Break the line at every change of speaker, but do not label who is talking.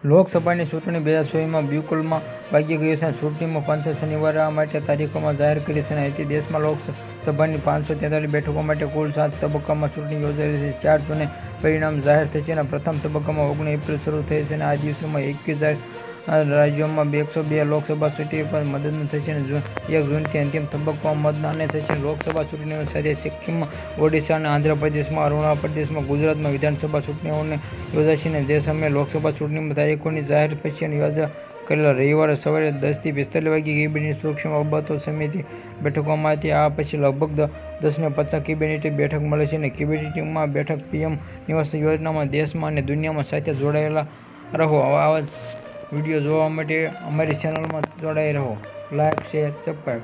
લોકસભાની ચૂંટણી 2024માં બિલકુલમાં વાગી ગયું છે. ચૂંટણીમાં પંચે શનિવારે આ માટે તારીખોમાં જાહેર કરી છે. અહીંથી દેશમાં લોકસભાની 543 બેઠકો માટે કુલ 7 તબક્કામાં ચૂંટણી યોજાઈ છે. 4 જૂને પરિણામ જાહેર થશે અને પ્રથમ તબક્કામાં 19 એપ્રિલ શરૂ થઈ છે. આ દિવસોમાં 21 રાજ્યોમાં 102 લોકસભા ચૂંટણી પર મતદાન થશે. 1 જૂનથી અંતિમ તબક્કામાં મતદાન થશે. લોકસભા ચૂંટણીઓ સાથે સિક્કિમમાં, ઓડિશા અને આંધ્રપ્રદેશમાં, અરુણાચલ પ્રદેશમાં, ગુજરાતમાં વિધાનસભા ચૂંટણીઓ યોજાશે. જે સમયે લોકસભા ચૂંટણીની તારીખોની જાહેર પછી યોજાવા કરેલા રવિવારે સવારે 10થી 45 વાગ્યે કેબિનેટ સુરક્ષા બાબતો સમિતિની બેઠકોમાં હતી. આ પછી લગભગ 10ને 50 કેબિનેટ બેઠક મળશે. કેબિનેટમાં બેઠક પીએમ નિવાસ યોજનામાં દેશમાં અને દુનિયામાં સાથે જોડાયેલા રહો. આવા જ વિડીયો જોવા માટે અમારી ચેનલમાં જોડાઈ રહો. Like, share, subscribe.